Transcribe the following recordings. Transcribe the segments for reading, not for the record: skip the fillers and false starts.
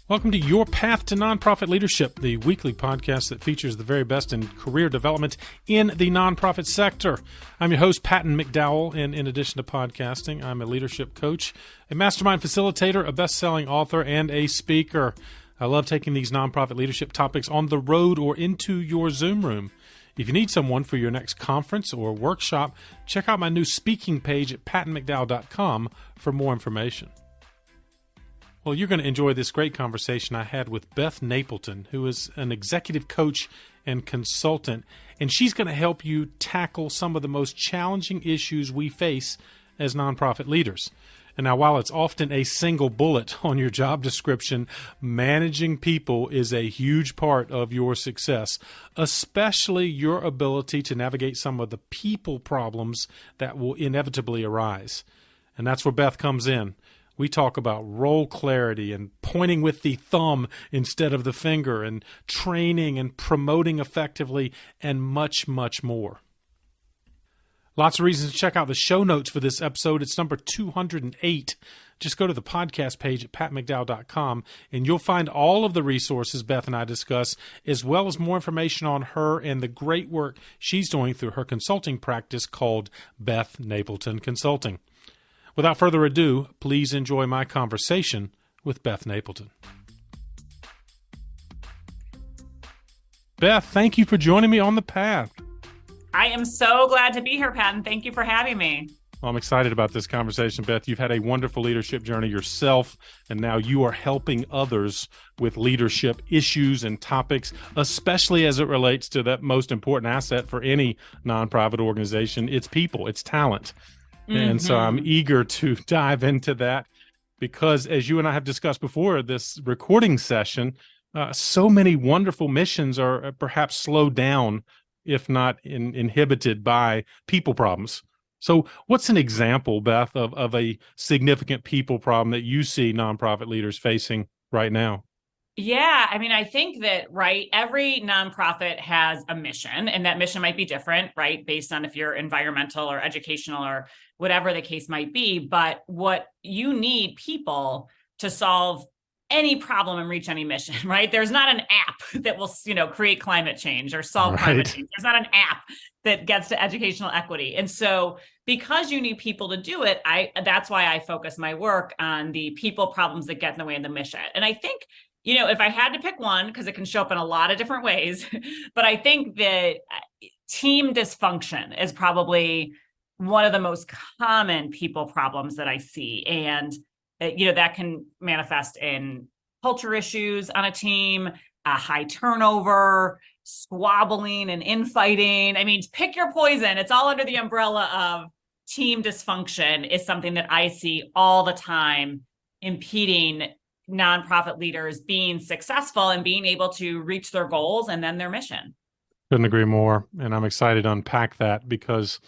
Welcome to Your Path to Nonprofit Leadership, the weekly podcast that features the very best in career development in the nonprofit sector. I'm your host, Patton McDowell, and in addition to podcasting, I'm a leadership coach, a mastermind facilitator, a best-selling author, and a speaker. I love taking these nonprofit leadership topics on the road or into your Zoom room. If you need someone for your next conference or workshop, check out my new speaking page at pattonmcdowell.com for more information. Well, you're going to enjoy this great conversation I had with Beth Napleton, who is an executive coach and consultant, and she's going to help you tackle some of the most challenging issues we face as nonprofit leaders. And now, while it's often a single bullet on your job description, managing people is a huge part of your success, especially your ability to navigate some of the people problems that will inevitably arise. And that's where Beth comes in. We talk about role clarity and pointing with the thumb instead of the finger and training and promoting effectively and much, much more. Lots of reasons to check out the show notes for this episode. It's number 208. Just go to the podcast page at patmcdowell.com and you'll find all of the resources Beth and I discuss, as well as more information on her and the great work she's doing through her consulting practice called Beth Napleton Consulting. Without further ado, please enjoy my conversation with Beth Napleton. Beth, thank you for joining me on the path. I am so glad to be here, Patton. Thank you for having me. Well, I'm excited about this conversation, Beth. You've had a wonderful leadership journey yourself, and now you are helping others with leadership issues and topics, especially as it relates to that most important asset for any nonprofit organization. It's people, it's talent. And so I'm eager to dive into that because, as you and I have discussed before this recording session, so many wonderful missions are perhaps slowed down, if not inhibited by people problems. So what's an example, Beth, of a significant people problem that you see nonprofit leaders facing right now? Yeah, I mean, I think that, right, every nonprofit has a mission, and that mission might be different, right, based on if you're environmental or educational or whatever the case might be. But what you need people to solve any problem and reach any mission, right? There's not an app that will, create climate change or solve climate change. There's not an app that gets to educational equity. And so because you need people to do it, that's why I focus my work on the people problems that get in the way of the mission. And I think, if I had to pick one, because it can show up in a lot of different ways, but I think that team dysfunction is probably one of the most common people problems that I see. And, that can manifest in culture issues on a team, high turnover, squabbling and infighting. I mean, pick your poison. It's all under the umbrella of team dysfunction is something that I see all the time impeding nonprofit leaders being successful and being able to reach their goals and then their mission. Couldn't agree more. And I'm excited to unpack that because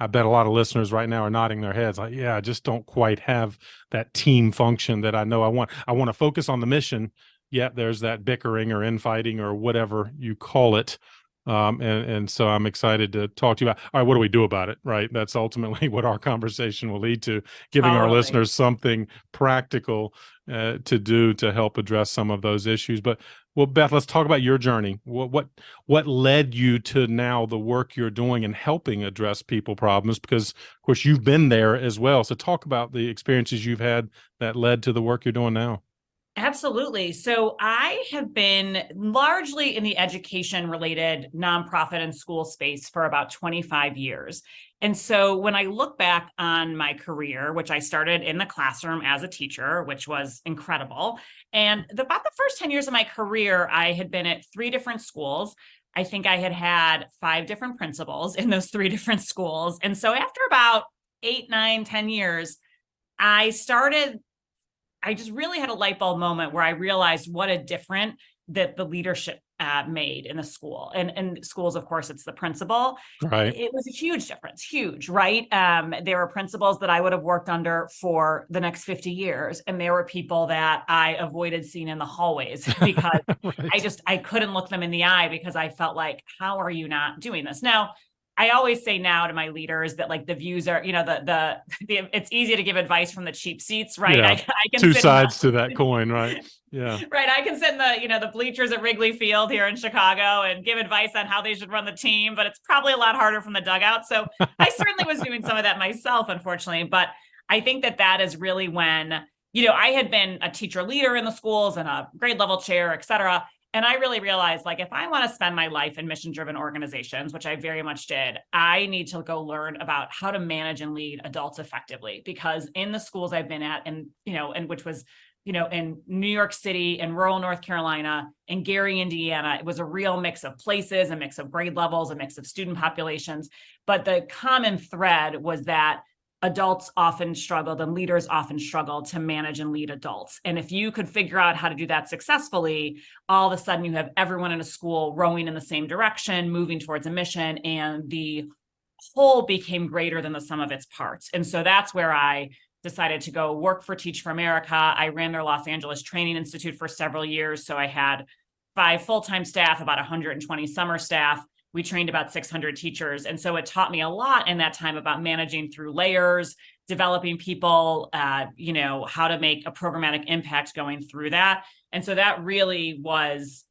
I bet a lot of listeners right now are nodding their heads like, yeah, I just don't quite have that team function that I know I want. I want to focus on the mission, yet there's that bickering or infighting or whatever you call it. And so I'm excited to talk to you about, all right, what do we do about it, right? That's ultimately what our conversation will lead to, giving our listeners something practical to do to help address some of those issues. But well, Beth, let's talk about your journey. What led you to now the work you're doing and helping address people problems? Because, of course, you've been there as well. So talk about the experiences you've had that led to the work you're doing now. Absolutely. So I have been largely in the education-related nonprofit and school space for about 25 years. And so when I look back on my career, which I started in the classroom as a teacher, which was incredible, and about the first 10 years of my career, I had been at 3 different schools. I think I had 5 different principals in those 3 different schools. And so after about 8, 9, 10 years, I just really had a light bulb moment where I realized what a difference that the leadership made in the school. And schools, of course, it's the principal. Right. It was a huge difference, huge, right? There were principals that I would have worked under for the next 50 years. And there were people that I avoided seeing in the hallways because Right. I couldn't look them in the eye because I felt like, how are you not doing this? Now, I always say now to my leaders that like the views are, it's easy to give advice from the cheap seats, right? Yeah. I can Two sit sides to that coin, right? Yeah. right. I can sit in the bleachers at Wrigley Field here in Chicago and give advice on how they should run the team, but it's probably a lot harder from the dugout. So I certainly was doing some of that myself, unfortunately. But I think that is really when, I had been a teacher leader in the schools and a grade level chair, et cetera. And I really realized, like, if I want to spend my life in mission-driven organizations, which I very much did, I need to go learn about how to manage and lead adults effectively. Because in the schools I've been at, and which was, in New York City, in rural North Carolina, in Gary, Indiana, it was a real mix of places, a mix of grade levels, a mix of student populations. But the common thread was that adults often struggled and leaders often struggled to manage and lead adults. And if you could figure out how to do that successfully, all of a sudden you have everyone in a school rowing in the same direction, moving towards a mission, and the whole became greater than the sum of its parts. And so that's where I decided to go work for Teach for America. I ran their Los Angeles Training Institute for several years. So I had 5 full-time staff, about 120 summer staff. We trained about 600 teachers. And so it taught me a lot in that time about managing through layers, developing people, how to make a programmatic impact going through that. And so that really was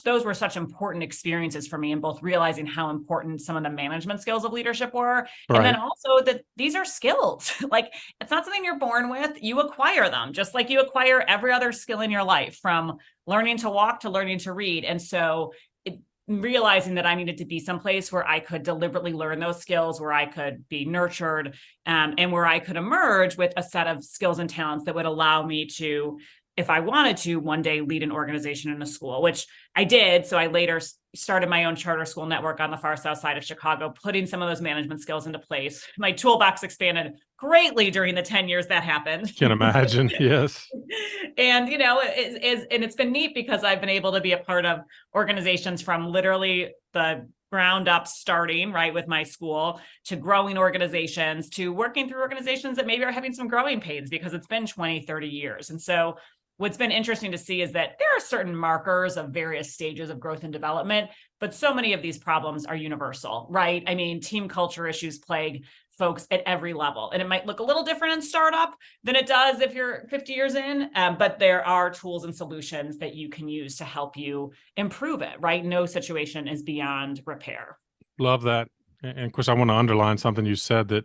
those were such important experiences for me in both realizing how important some of the management skills of leadership were. Right. And then also that these are skills. Like, it's not something you're born with, you acquire them, just like you acquire every other skill in your life, from learning to walk to learning to read. And so realizing that I needed to be someplace where I could deliberately learn those skills, where I could be nurtured, and where I could emerge with a set of skills and talents that would allow me to, if I wanted to, one day lead an organization in a school, which I did. So I later started my own charter school network on the far south side of Chicago, putting some of those management skills into place. My toolbox expanded greatly during the 10 years that happened. Can imagine, yes. And, and it's been neat because I've been able to be a part of organizations from literally the ground up starting, right, with my school, to growing organizations, to working through organizations that maybe are having some growing pains because it's been 20, 30 years. And so what's been interesting to see is that there are certain markers of various stages of growth and development, but so many of these problems are universal, right? I mean, team culture issues plague folks at every level. And it might look a little different in startup than it does if you're 50 years in, but there are tools and solutions that you can use to help you improve it, right? No situation is beyond repair. Love that. And of course, I want to underline something you said, that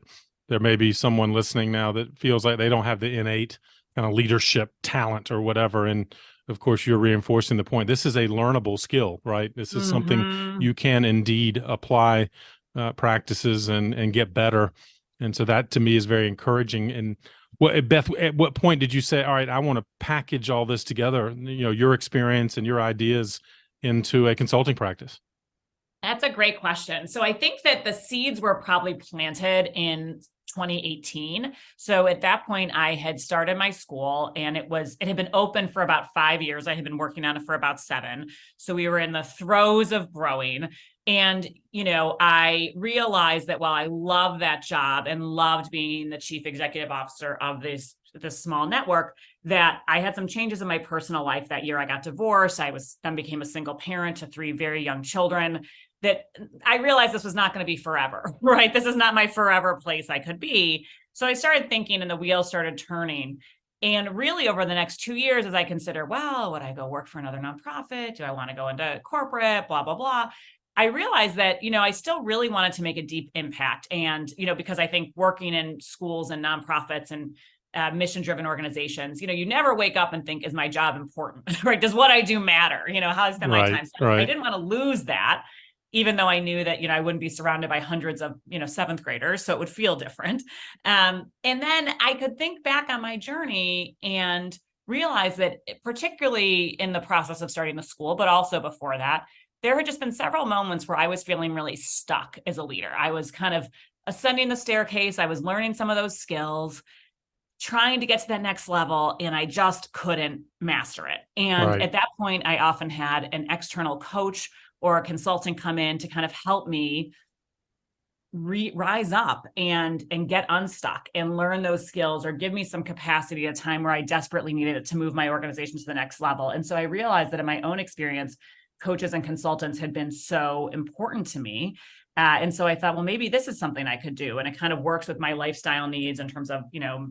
there may be someone listening now that feels like they don't have the innate kind of leadership talent or whatever. And of course, you're reinforcing the point. This is a learnable skill, right? This is something you can indeed apply practices and get better. And so that to me is very encouraging. And Beth, at what point did you say, all right, I want to package all this together, your experience and your ideas into a consulting practice? That's a great question. So I think that the seeds were probably planted in 2018. So at that point, I had started my school, and it had been open for about 5 years. I had been working on it for about 7. So we were in the throes of growing. And, I realized that while I loved that job and loved being the chief executive officer of this small network, that I had some changes in my personal life that year. I got divorced. I then became a single parent to 3 very young children, that I realized this was not going to be forever, right? This is not my forever place I could be. So I started thinking, and the wheels started turning. And really over the next 2 years, as I consider, well, would I go work for another nonprofit? Do I want to go into corporate, blah, blah, blah. I realized that, I still really wanted to make a deep impact. And, because I think working in schools and nonprofits and mission-driven organizations, you never wake up and think, is my job important, right? Does what I do matter? How I spend my time. So I didn't want to lose that, even though I knew that, I wouldn't be surrounded by hundreds of, 7th graders. So it would feel different. And then I could think back on my journey and realize that, particularly in the process of starting the school, but also before that, there had just been several moments where I was feeling really stuck as a leader. I was kind of ascending the staircase. I was learning some of those skills, trying to get to that next level, and I just couldn't master it. And at that point, I often had an external coach or a consultant come in to kind of help me rise up and get unstuck and learn those skills, or give me some capacity at a time where I desperately needed it to move my organization to the next level. And so I realized that in my own experience, coaches and consultants had been so important to me. And so I thought, well, maybe this is something I could do. And it kind of works with my lifestyle needs in terms of,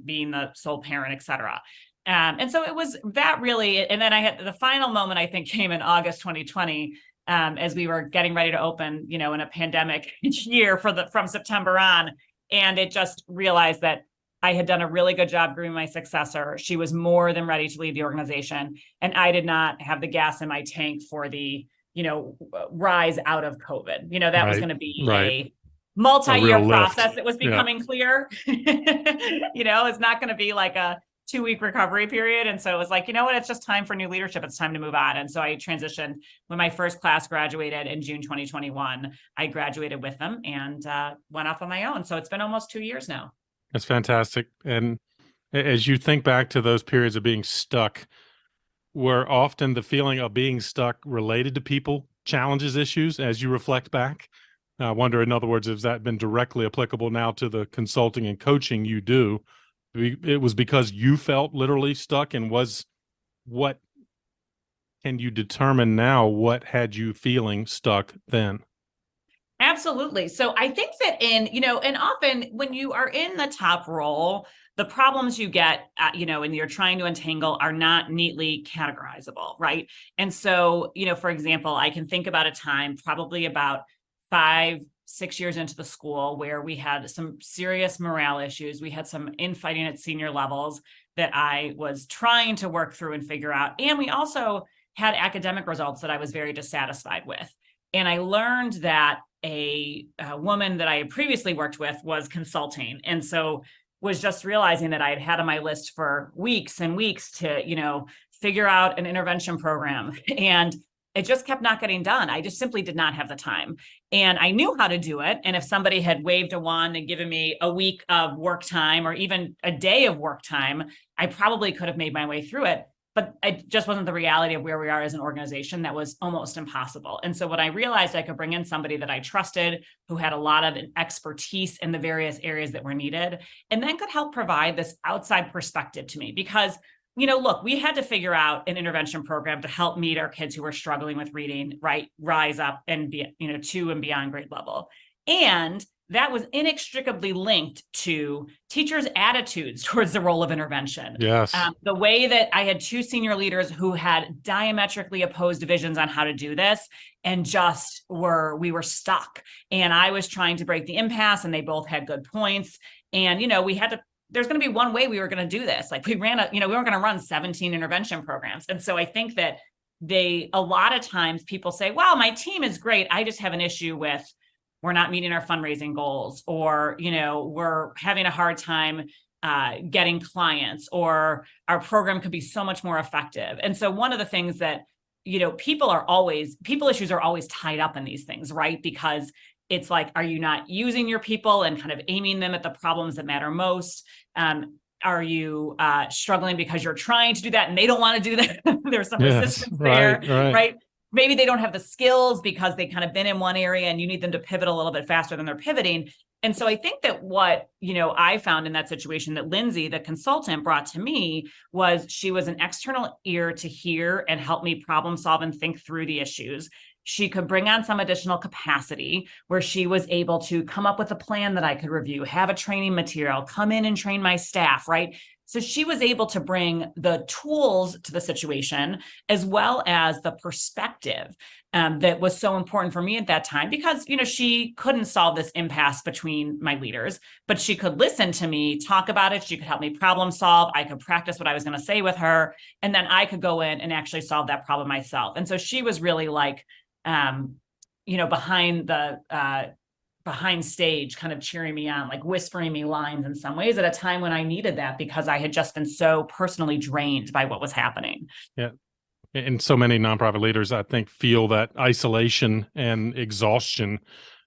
being the sole parent, et cetera. And so it was that really, and then I had the final moment, I think, came in August 2020, as we were getting ready to open, in a pandemic year from September on. And it just realized that I had done a really good job grooming my successor. She was more than ready to lead the organization. And I did not have the gas in my tank for the, rise out of COVID. That was going to be a multi-year process. It was becoming clear. It's not going to be like a 2-week recovery period. And so it was like, you know what, it's just time for new leadership. It's time to move on. And so I transitioned when my first class graduated in June 2021. I graduated with them and went off on my own. So it's been almost 2 years now. That's fantastic. And as you think back to those periods of being stuck, were often the feeling of being stuck related to people, challenges, issues as you reflect back? I wonder, in other words, has that been directly applicable now to the consulting and coaching you do? It was because you felt literally stuck, and what can you determine now what had you feeling stuck then? Absolutely. So I think that and often when you are in the top role, the problems you get, and you're trying to untangle are not neatly categorizable, right? And so, for example, I can think about a time probably about 5-6 years into the school where we had some serious morale issues. We had some infighting at senior levels that I was trying to work through and figure out. And we also had academic results that I was very dissatisfied with. And I learned that a woman that I had previously worked with was consulting. And so was just realizing that I had had on my list for weeks and weeks to, figure out an intervention program. And it just kept not getting done. I just simply did not have the time. And I knew how to do it. And if somebody had waved a wand and given me a week of work time or even a day of work time, I probably could have made my way through it. But it just wasn't the reality of where we are as an organization. That was almost impossible. And so when I realized I could bring in somebody that I trusted, who had a lot of expertise in the various areas that were needed, and then could help provide this outside perspective to me, because look, we had to figure out an intervention program to help meet our kids who were struggling with reading, right? Rise up and be, to and beyond grade level. And that was inextricably linked to teachers' attitudes towards the role of intervention. Yes. The way that I had 2 senior leaders who had diametrically opposed visions on how to do this, and we were stuck. And I was trying to break the impasse, and they both had good points. And, there's going to be one way we were going to do this. Like we weren't going to run 17 intervention programs. And so I think that a lot of times people say, well, my team is great. I just have an issue with, we're not meeting our fundraising goals, or, we're having a hard time getting clients, or our program could be so much more effective. And so one of the things that, people issues are always tied up in these things, right? Because it's like, are you not using your people and kind of aiming them at the problems that matter most? Are you struggling because you're trying to do that and they don't want to do that? There's some resistance there, right? Maybe they don't have the skills because they kind of been in one area and you need them to pivot a little bit faster than they're pivoting. And so I think that what, I found in that situation that Lindsay, the consultant, brought to me was she was an external ear to hear and help me problem solve and think through the issues. She could bring on some additional capacity where she was able to come up with a plan that I could review, have a training material, come in and train my staff, right? So she was able to bring the tools to the situation, as well as the perspective that was so important for me at that time, because, she couldn't solve this impasse between my leaders, but she could listen to me, talk about it. She could help me problem solve. I could practice what I was going to say with her, and then I could go in and actually solve that problem myself. And so she was really like, behind stage, kind of cheering me on, like whispering me lines in some ways at a time when I needed that, because I had just been so personally drained by what was happening. Yeah. And so many nonprofit leaders, I think, feel that isolation and exhaustion.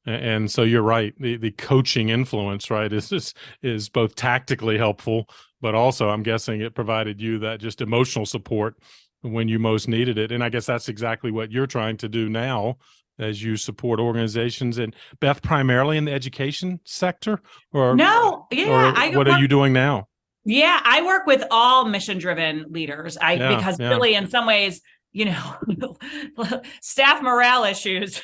And so you're right. The coaching influence, right, is both tactically helpful, but also I'm guessing it provided you that just emotional support when you most needed it. And I guess that's exactly what you're trying to do now as you support organizations. And Beth, primarily in the education sector, or no, what are you doing now? Yeah, I work with all mission-driven leaders. Because really, in some ways, staff morale issues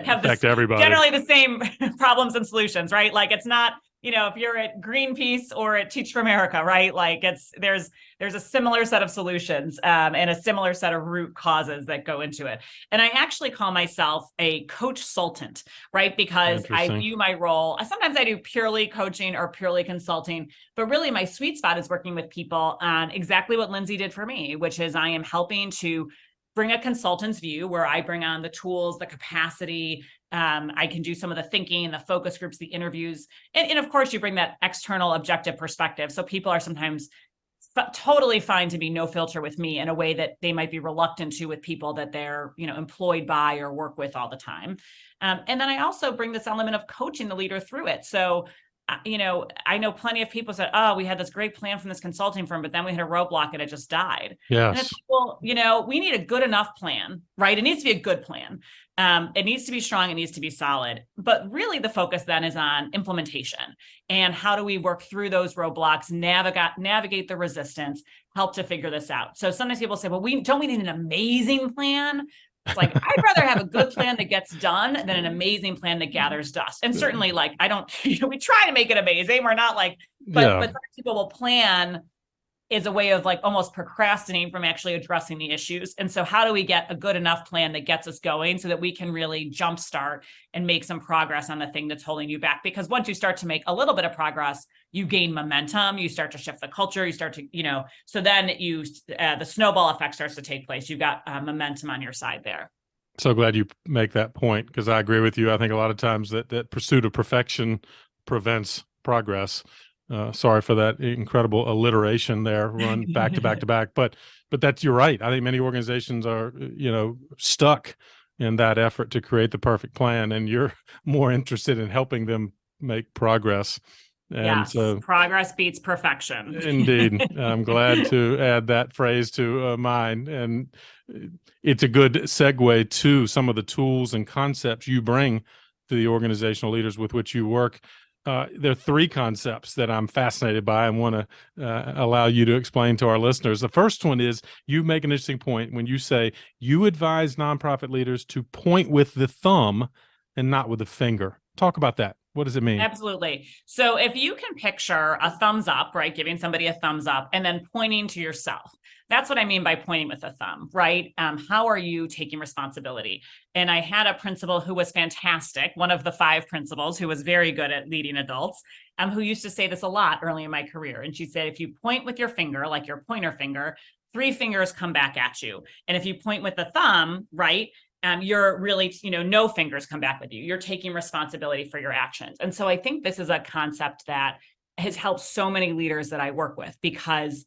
have Affect everybody. generally the same problems and solutions, right? Like it's not, if you're at Greenpeace or at Teach for America, right? Like there's a similar set of solutions and a similar set of root causes that go into it. And I actually call myself a coach-sultant, right? Because I view my role, sometimes I do purely coaching or purely consulting, but really my sweet spot is working with people on exactly what Lindsay did for me, which is I am helping to bring a consultant's view where I bring on the tools, the capacity. I can do some of the thinking, the focus groups, the interviews. And of course, you bring that external objective perspective. So people are sometimes totally fine to be no filter with me in a way that they might be reluctant to with people that they're, employed by or work with all the time. And then I also bring this element of coaching the leader through it. So I know plenty of people said, oh, we had this great plan from this consulting firm, but then we hit a roadblock and it just died. Yes. And it's like, well, we need a good enough plan, right? It needs to be a good plan. It needs to be strong. It needs to be solid. But really the focus then is on implementation and how do we work through those roadblocks, navigate the resistance, help to figure this out. So sometimes people say, well, we need an amazing plan. It's like, I'd rather have a good plan that gets done than an amazing plan that gathers dust. And certainly we try to make it amazing. We're not but some people will plan is a way of almost procrastinating from actually addressing the issues. And so how do we get a good enough plan that gets us going so that we can really jumpstart and make some progress on the thing that's holding you back? Because once you start to make a little bit of progress, you gain momentum, you start to shift the culture, you start to, so then the snowball effect starts to take place. You've got momentum on your side there. So glad you make that point, because I agree with you. I think a lot of times that pursuit of perfection prevents progress. Sorry for that incredible alliteration there, run back to back to back. But you're right. I think many organizations are, stuck in that effort to create the perfect plan, and you're more interested in helping them make progress. And yes, so progress beats perfection. Indeed. I'm glad to add that phrase to mine. And it's a good segue to some of the tools and concepts you bring to the organizational leaders with which you work. There are three concepts that I'm fascinated by and want to allow you to explain to our listeners. The first one is, you make an interesting point when you say you advise nonprofit leaders to point with the thumb and not with the finger. Talk about that. What does it mean? Absolutely. So if you can picture a thumbs up, right, giving somebody a thumbs up and then pointing to yourself, that's what I mean by pointing with a thumb, right? How are you taking responsibility? And I had a principal who was fantastic, one of the 5 principals who was very good at leading adults, who used to say this a lot early in my career. And she said, if you point with your finger, like your pointer finger, 3 fingers come back at you. And if you point with the thumb, right, you're really, no fingers come back with you. You're taking responsibility for your actions. And so I think this is a concept that has helped so many leaders that I work with, because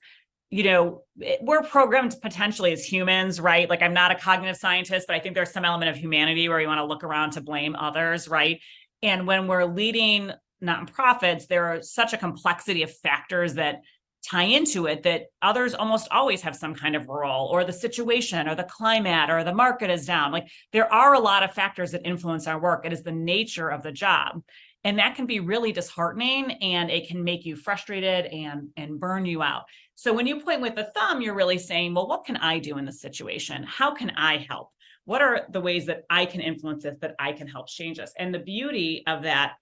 we're programmed potentially as humans, right? Like, I'm not a cognitive scientist, but I think there's some element of humanity where you want to look around to blame others, right? And when we're leading nonprofits, there are such a complexity of factors that tie into it that others almost always have some kind of role, or the situation or the climate or the market is down. Like, there are a lot of factors that influence our work. It is the nature of the job. And that can be really disheartening, and it can make you frustrated and burn you out. So when you point with the thumb, you're really saying, well, what can I do in this situation? How can I help? What are the ways that I can influence this, that I can help change this? And the beauty of that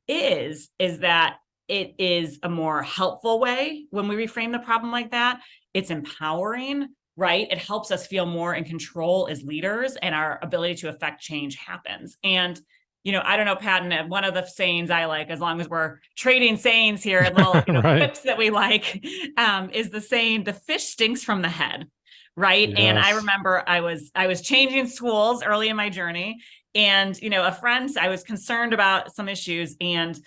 is that it is a more helpful way when we reframe the problem like that. It's empowering, right? It helps us feel more in control as leaders, and our ability to affect change happens. And I don't know, Patton, one of the sayings I like, as long as we're trading sayings here, little right. quips that we like, is the saying, the fish stinks from the head, right? Yes. And I remember I was changing schools early in my journey, and, a friend, I was concerned about some issues, and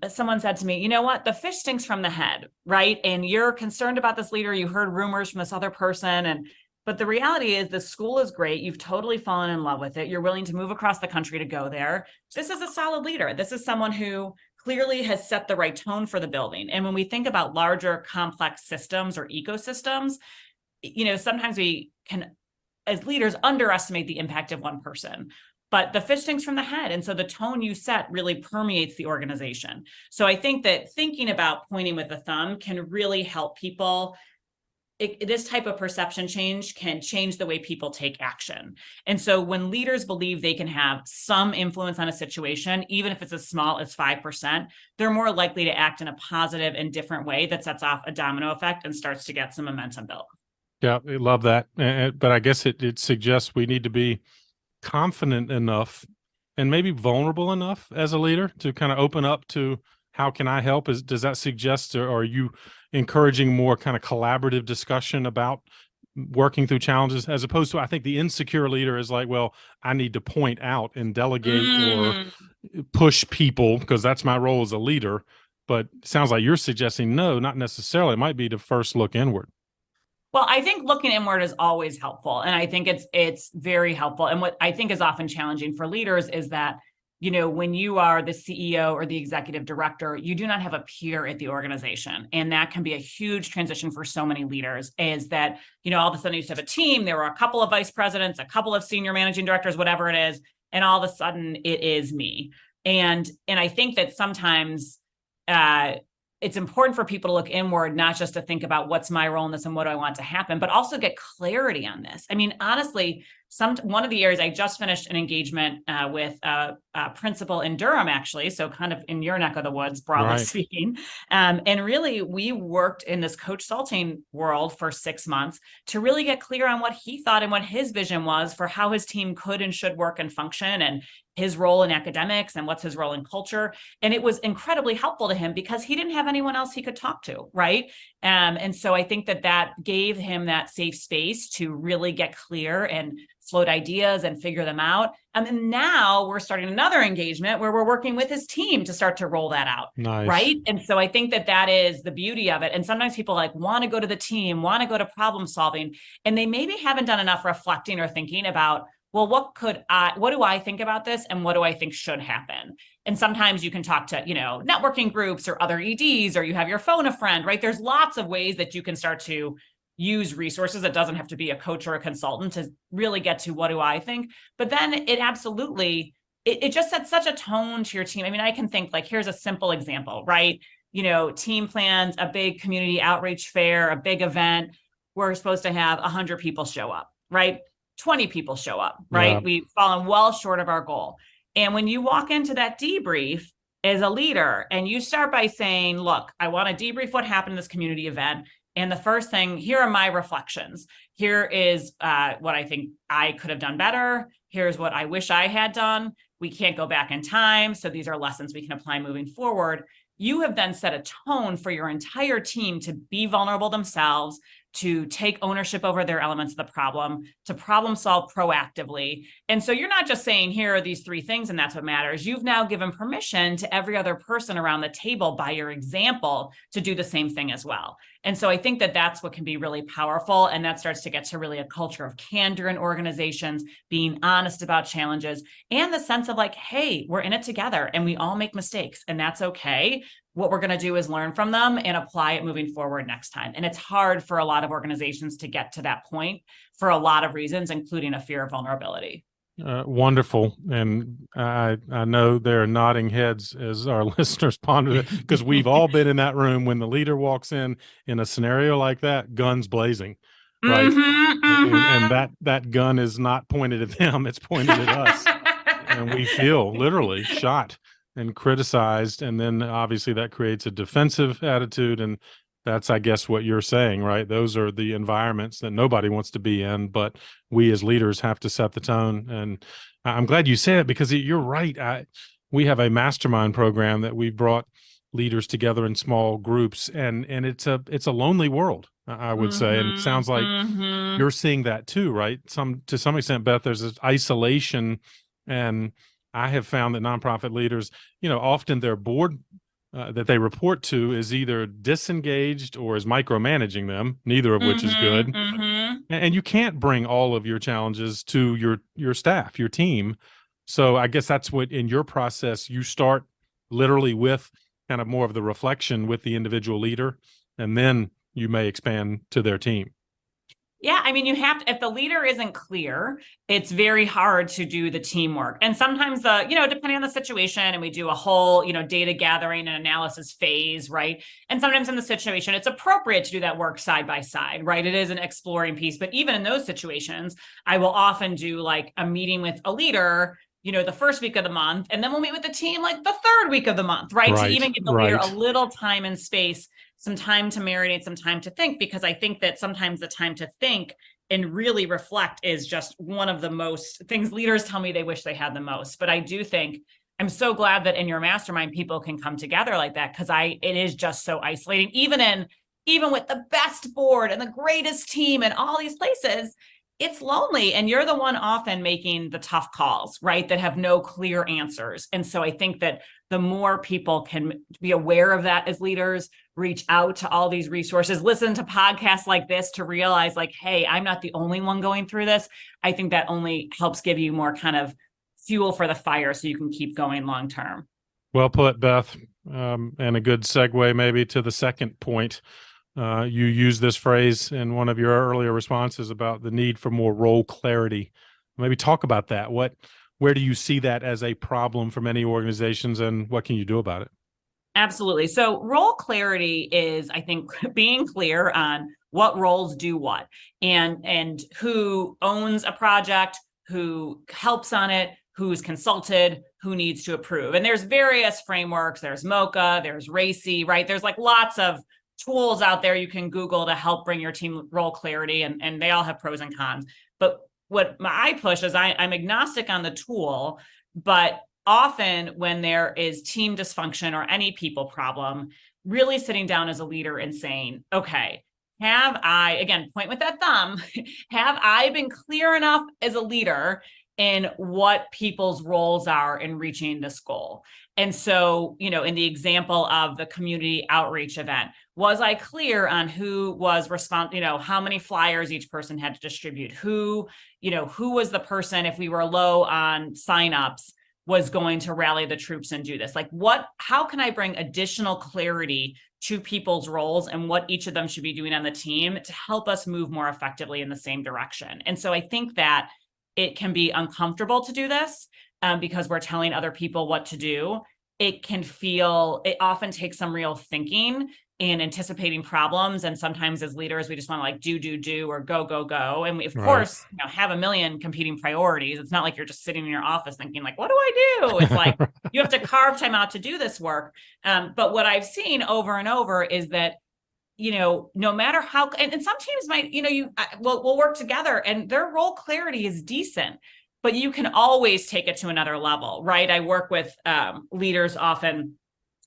someone said to me, you know what, the fish stinks from the head, right? And you're concerned about this leader, you heard rumors from this other person, but the reality is the school is great. You've totally fallen in love with it. You're willing to move across the country to go there. This is a solid leader. This is someone who clearly has set the right tone for the building. And when we think about larger, complex systems or ecosystems, sometimes we can, as leaders, underestimate the impact of one person. But the fish stinks from the head. And so the tone you set really permeates the organization. So I think that thinking about pointing with the thumb can really help people this type of perception change can change the way people take action. And so when leaders believe they can have some influence on a situation, even if it's as small as 5%, they're more likely to act in a positive and different way that sets off a domino effect and starts to get some momentum built. Yeah, I love that. But I guess it suggests we need to be confident enough and maybe vulnerable enough as a leader to kind of open up to how can I help? Does that suggest, or are you encouraging more kind of collaborative discussion about working through challenges, as opposed to, I think the insecure leader is like, well, I need to point out and delegate or push people because that's my role as a leader. But it sounds like you're suggesting, no, not necessarily. It might be to first look inward. Well, I think looking inward is always helpful. And I think it's very helpful. And what I think is often challenging for leaders is that, when you are the CEO or the executive director, you do not have a peer at the organization. And that can be a huge transition for so many leaders, is that, all of a sudden you used to have a team, there were a couple of vice presidents, a couple of senior managing directors, whatever it is. And all of a sudden it is me. And I think that sometimes, it's important for people to look inward, not just to think about what's my role in this and what do I want to happen, but also get clarity on this. I mean, honestly, one of the areas I just finished an engagement with a principal in Durham, actually, so kind of in your neck of the woods, broadly speaking. And really, we worked in this coach consulting world for 6 months to really get clear on what he thought and what his vision was for how his team could and should work and function, and his role in academics and what's his role in culture. And it was incredibly helpful to him because he didn't have anyone else he could talk to, right? And so I think that gave him that safe space to really get clear and float ideas and figure them out. And then now we're starting another engagement where we're working with his team to start to roll that out. Nice. Right. And so I think that is the beauty of it. And sometimes people want to go to the team, want to go to problem solving, and they maybe haven't done enough reflecting or thinking about, well, what do I think about this? And what do I think should happen? And sometimes you can talk to, networking groups or other EDs, or you have your phone a friend, right? There's lots of ways that you can start to use resources. It doesn't have to be a coach or a consultant to really get to what do I think. But then it absolutely, it just sets such a tone to your team. I mean, I can think here's a simple example, right? Team plans, a big community outreach fair, a big event. We're supposed to have 100 people show up, right? 20 people show up, right? Yeah. We've fallen well short of our goal. And when you walk into that debrief as a leader and you start by saying, look, I want to debrief what happened in this community event. And the first thing, here are my reflections. Here is what I think I could have done better. Here's what I wish I had done. We can't go back in time. So these are lessons we can apply moving forward. You have then set a tone for your entire team to be vulnerable themselves, to take ownership over their elements of the problem, to problem solve proactively. And so you're not just saying, here are these 3 things, and that's what matters. You've now given permission to every other person around the table by your example to do the same thing as well. And so I think that's what can be really powerful. And that starts to get to really a culture of candor in organizations, being honest about challenges, and the sense of hey, we're in it together and we all make mistakes, and that's okay. What we're going to do is learn from them and apply it moving forward next time. And it's hard for a lot of organizations to get to that point for a lot of reasons, including a fear of vulnerability. Wonderful. And I know there are nodding heads as our listeners ponder it, because we've all been in that room when the leader walks in a scenario like that, guns blazing, right? And that gun is not pointed at them, it's pointed at us. And we feel literally shot and criticized. And then obviously that creates a defensive attitude. And that's, I guess, what you're saying, right? Those are the environments that nobody wants to be in, but we as leaders have to set the tone. And I'm glad you said it, because you're right. We have a mastermind program that we brought leaders together in small groups, and it's a lonely world, I would say. And it sounds like you're seeing that too, right? To some extent, Beth, there's this isolation, and I have found that nonprofit leaders, often their board that they report to is either disengaged or is micromanaging them, neither of which is good. And you can't bring all of your challenges to your staff, your team. So I guess that's what, in your process, you start literally with kind of more of the reflection with the individual leader, and then you may expand to their team. Yeah, I mean, you have to, if the leader isn't clear, it's very hard to do the teamwork. And sometimes depending on the situation, and we do a whole, data gathering and analysis phase, right? And sometimes in the situation, it's appropriate to do that work side by side, right? It is an exploring piece. But even in those situations, I will often do like a meeting with a leader, the first week of the month, and then we'll meet with the team like the third week of the month, right? To even give the leader a little time and space, some time to marinate, some time to think, because I think that sometimes the time to think and really reflect is just one of the most things leaders tell me they wish they had the most. But I do think I'm so glad that in your mastermind, people can come together like that, because it is just so isolating, even with the best board and the greatest team and all these places. It's lonely, and you're the one often making the tough calls, right? That have no clear answers. And so I think that the more people can be aware of that as leaders, reach out to all these resources, listen to podcasts like this to realize like, hey, I'm not the only one going through this. I think that only helps give you more kind of fuel for the fire so you can keep going long term. Well put, Beth. And a good segue maybe to the second point. You used this phrase in one of your earlier responses about the need for more role clarity. Maybe talk about that. Where do you see that as a problem for many organizations, and what can you do about it? Absolutely. So role clarity is, I think, being clear on what roles do what, and who owns a project, who helps on it, who's consulted, who needs to approve. And there's various frameworks. There's MOCA, there's RACI, right? There's like lots of tools out there you can Google to help bring your team role clarity, and they all have pros and cons. But what I push is I'm agnostic on the tool, but often when there is team dysfunction or any people problem, really sitting down as a leader and saying, okay, have I, again, point with that thumb, have I been clear enough as a leader in what people's roles are in reaching this goal? And so, in the example of the community outreach event, was I clear on who was responsible, how many flyers each person had to distribute, who was the person, if we were low on signups, was going to rally the troops and do this? Like how can I bring additional clarity to people's roles and what each of them should be doing on the team to help us move more effectively in the same direction? And so I think that it can be uncomfortable to do this because we're telling other people what to do. It often takes some real thinking and anticipating problems. And sometimes as leaders, we just want to like do, or go. And we, of course, have a million competing priorities. It's not like you're just sitting in your office thinking like, what do I do? It's like, you have to carve time out to do this work. But what I've seen over and over is that, no matter how, and some teams might, we'll work together and their role clarity is decent, but you can always take it to another level, right? I work with leaders often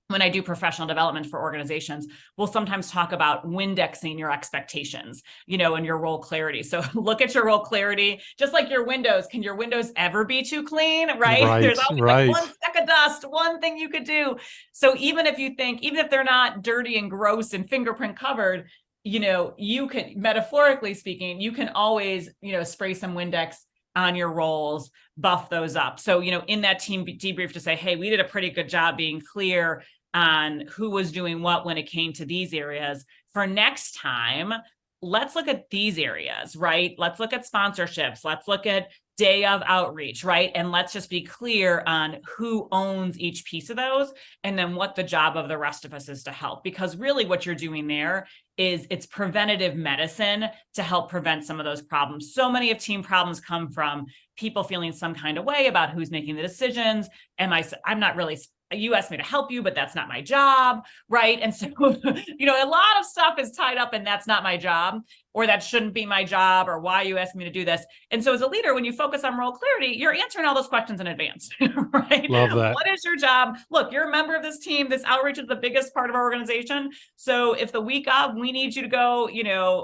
when I do professional development for organizations. We'll sometimes talk about Windexing your expectations, and your role clarity. So look at your role clarity, just like your windows. Can your windows ever be too clean, right? There's always like one speck of dust, one thing you could do. So even if they're not dirty and gross and fingerprint covered, you can, metaphorically speaking, you can always, spray some Windex on your roles, buff those up. So, in that team debrief to say, hey, we did a pretty good job being clear on who was doing what when it came to these areas. For next time, let's look at these areas, right? Let's look at sponsorships. Let's look at day of outreach, right? And let's just be clear on who owns each piece of those, and then what the job of the rest of us is to help. Because really what you're doing there is it's preventative medicine to help prevent some of those problems. So many of team problems come from people feeling some kind of way about who's making the decisions. I'm not really, you asked me to help you, but that's not my job, right? And so, a lot of stuff is tied up in that's not my job, or that shouldn't be my job, or why you asked me to do this. And so as a leader, when you focus on role clarity, you're answering all those questions in advance, right? Love that. What is your job? Look, you're a member of this team. This outreach is the biggest part of our organization. So if the week of we need you to go,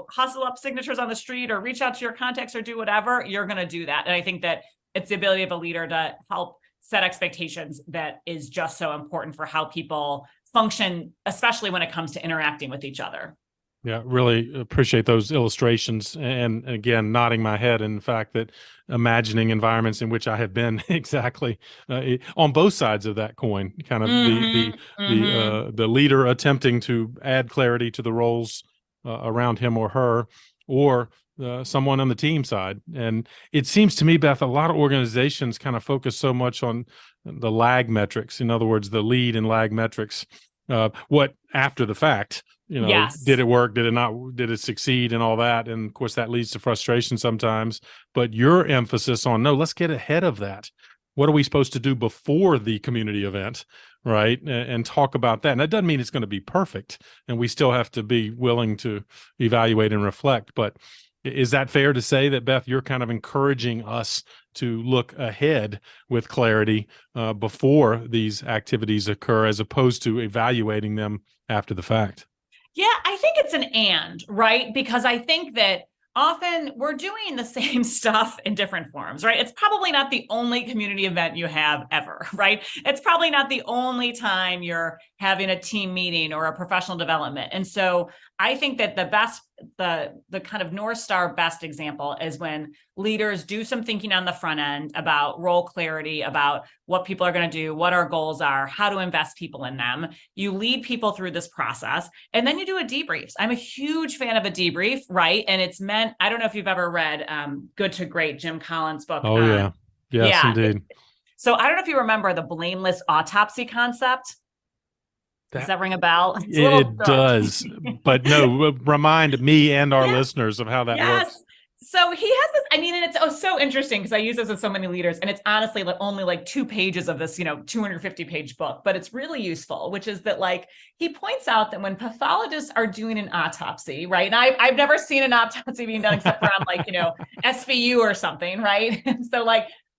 hustle up signatures on the street or reach out to your contacts or do whatever, you're going to do that. And I think that it's the ability of a leader to help set expectations that is just so important for how people function, especially when it comes to interacting with each other. Yeah, really appreciate those illustrations. And again, nodding my head in the fact that imagining environments in which I have been exactly on both sides of that coin, kind of the leader attempting to add clarity to the roles around him or her, or someone on the team side. And it seems to me, Beth, a lot of organizations kind of focus so much on the lag metrics. In other words, the lead and lag metrics. What after the fact, did Yes. it work? Did it not? Did it succeed and all that? And of course, that leads to frustration sometimes. But your emphasis on, no, let's get ahead of that. What are we supposed to do before the community event, right? And talk about that. And that doesn't mean it's going to be perfect. And we still have to be willing to evaluate and reflect. But is that fair to say that, Beth, you're kind of encouraging us to look ahead with clarity before these activities occur, as opposed to evaluating them after the fact? Yeah, I think it's an and, right? Because I think that often we're doing the same stuff in different forms, right? It's probably not the only community event you have ever, right? It's probably not the only time you're having a team meeting or a professional development. And so I think that the kind of North Star best example is when leaders do some thinking on the front end about role clarity, about what people are going to do, what our goals are, how to invest people in them. You lead people through this process, and then you do a debrief. I'm a huge fan of a debrief, right? And it's meant, I don't know if you've ever read Good to Great, Jim Collins' book. Oh, yeah. Yes, indeed. So I don't know if you remember the blameless autopsy concept. Does that ring a bell? It does, but no, remind me and our listeners of how that works. So he has this, and it's so interesting because I use this with so many leaders, and it's honestly only like 2 pages of this, 250-page book, but it's really useful, which is that he points out that when pathologists are doing an autopsy, right? And I've never seen an autopsy being done except for on SVU or something, right? And so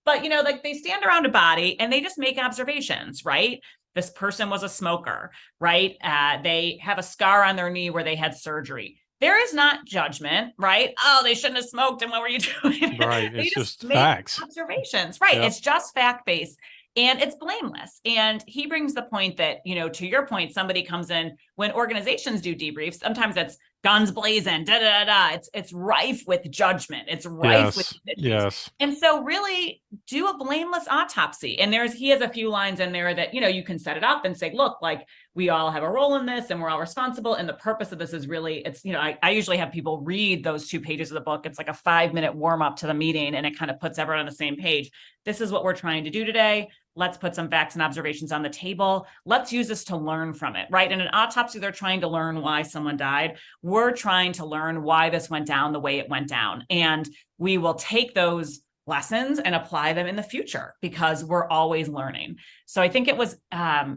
but they stand around a body and they just make observations, right? This person was a smoker, right? They have a scar on their knee where they had surgery. There is not judgment, right? Oh, they shouldn't have smoked, and what were you doing? Right, it's just facts. Observations, right? Yep. It's just fact-based, and it's blameless. And he brings the point that, to your point, somebody comes in when organizations do debriefs. Sometimes it's guns blazing, It's rife with judgment. It's rife with issues. Yes. And so really do a blameless autopsy. And he has a few lines in there that, you can set it up and say, look, we all have a role in this and we're all responsible. And the purpose of this is really, it's, I usually have people read those 2 pages of the book. It's like a 5-minute warm up to the meeting, and it kind of puts everyone on the same page. This is what we're trying to do today. Let's put some facts and observations on the table. Let's use this to learn from it, right? In an autopsy, they're trying to learn why someone died. We're trying to learn why this went down the way it went down. And we will take those lessons and apply them in the future because we're always learning. So I think it was, I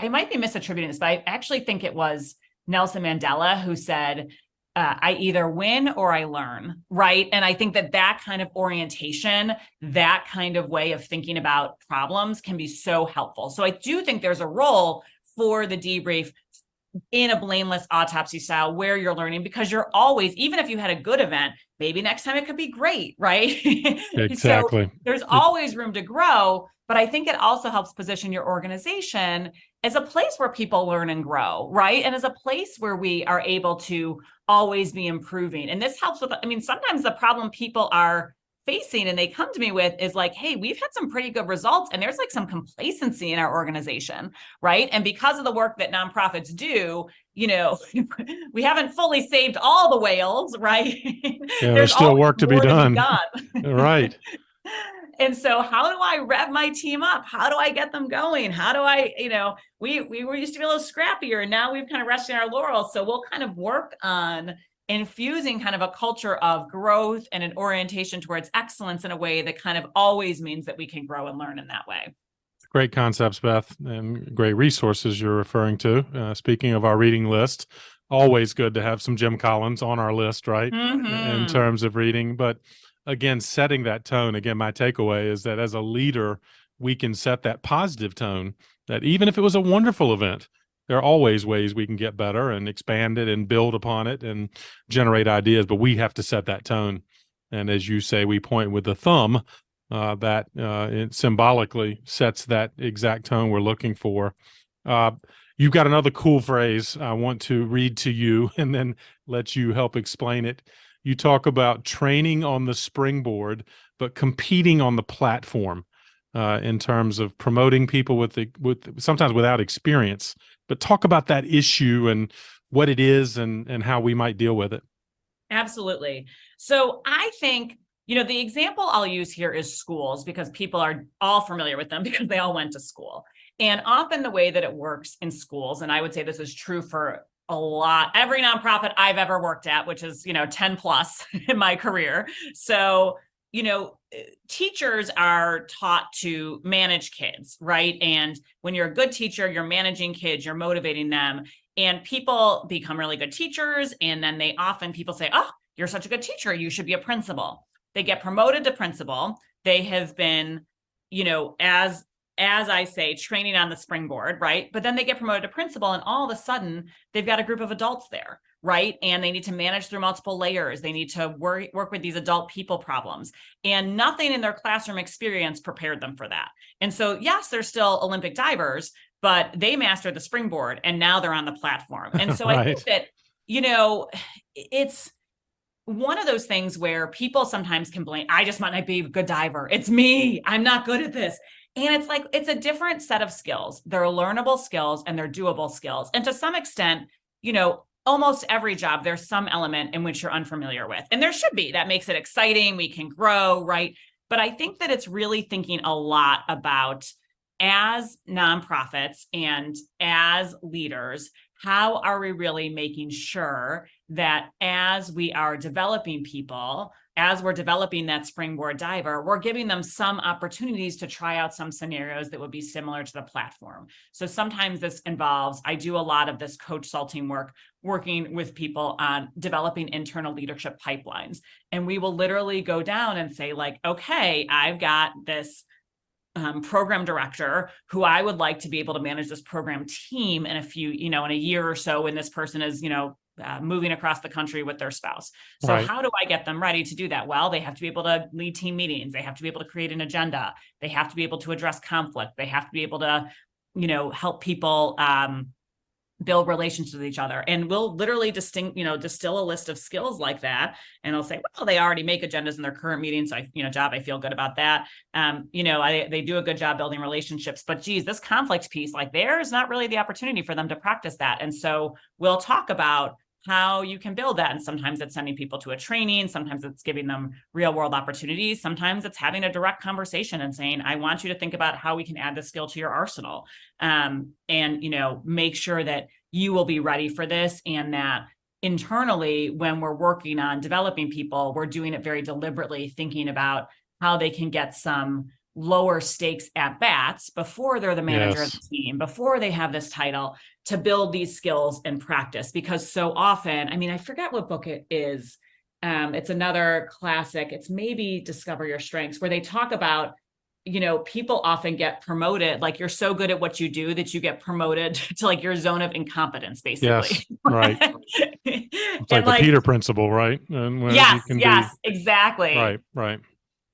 might be misattributing this, but I actually think it was Nelson Mandela who said, I either win or I learn, right? And I think that kind of orientation, that kind of way of thinking about problems can be so helpful. So I do think there's a role for the debrief in a blameless autopsy style where you're learning, because you're always, even if you had a good event, maybe next time it could be great, right? Exactly. So there's always room to grow, but I think it also helps position your organization as a place where people learn and grow, right? And as a place where we are able to always be improving. And this helps with, sometimes the problem people are facing and they come to me with is hey, we've had some pretty good results and there's some complacency in our organization, right? And because of the work that nonprofits do, we haven't fully saved all the whales, right? Yeah, there's still work to be done. Right. And so how do I rev my team up? How do I get them going? How do I, we were used to be a little scrappier, and now we've kind of rested our laurels. So we'll kind of work on infusing kind of a culture of growth and an orientation towards excellence in a way that kind of always means that we can grow and learn in that way. Great concepts, Beth, and great resources you're referring to. Speaking of our reading list, always good to have some Jim Collins on our list, right? Mm-hmm. In terms of reading. But again, setting that tone, again, my takeaway is that as a leader, we can set that positive tone that even if it was a wonderful event, there are always ways we can get better and expand it and build upon it and generate ideas, but we have to set that tone. And as you say, we point with the thumb that it symbolically sets that exact tone we're looking for. You've got another cool phrase I want to read to you and then let you help explain it. You talk about training on the springboard, but competing on the platform in terms of promoting people with sometimes without experience. But talk about that issue and what it is and how we might deal with it. Absolutely. So I think, the example I'll use here is schools, because people are all familiar with them because they all went to school. And often the way that it works in schools, and I would say this is true for every nonprofit I've ever worked at, which is, 10 plus in my career. So, teachers are taught to manage kids, right? And when you're a good teacher, you're managing kids, you're motivating them, and people become really good teachers. And then people say, oh, you're such a good teacher, you should be a principal. They get promoted to principal. They have been, as I say, training on the springboard, right? But then they get promoted to principal, and all of a sudden they've got a group of adults there, right? And they need to manage through multiple layers. They need to work with these adult people problems, and nothing in their classroom experience prepared them for that. And so, yes, they're still Olympic divers, but they mastered the springboard and now they're on the platform. And so Right. I think that, it's one of those things where people sometimes complain, I just might not be a good diver. It's me. I'm not good at this. And it's like, it's a different set of skills. They're learnable skills and they're doable skills. And to some extent, almost every job, there's some element in which you're unfamiliar with. And there should be. That makes it exciting. We can grow, right? But I think that it's really thinking a lot about, as nonprofits and as leaders, how are we really making sure that as we are developing people, as we're developing that springboard diver, we're giving them some opportunities to try out some scenarios that would be similar to the platform. So sometimes this involves, I do a lot of this coach-salting work, working with people on developing internal leadership pipelines. And we will literally go down and say, like, okay, I've got this program director who I would like to be able to manage this program team in in a year or so, when this person is, moving across the country with their spouse. So Right. how do I get them ready to do that? Well, they have to be able to lead team meetings. They have to be able to create an agenda. They have to be able to address conflict. They have to be able to, help people build relationships with each other. And we'll literally distill a list of skills like that. And I'll say, well, they already make agendas in their current meetings. So I feel good about that. They do a good job building relationships, but geez, this conflict piece, like, there's not really the opportunity for them to practice that. And so we'll talk about how you can build that. And sometimes it's sending people to a training. Sometimes it's giving them real world opportunities. Sometimes it's having a direct conversation and saying, I want you to think about how we can add this skill to your arsenal. And, make sure that you will be ready for this, and that internally, when we're working on developing people, we're doing it very deliberately, thinking about how they can get some lower stakes at bats before they're the manager of the team, before they have this title, to build these skills and practice. Because so often, I forget what book it is. It's another classic. It's maybe Discover Your Strengths, where they talk about, people often get promoted. Like, you're so good at what you do that you get promoted to, like, your zone of incompetence, basically. Yes. Right. It's like the Peter principle, right? And yes, exactly. Right.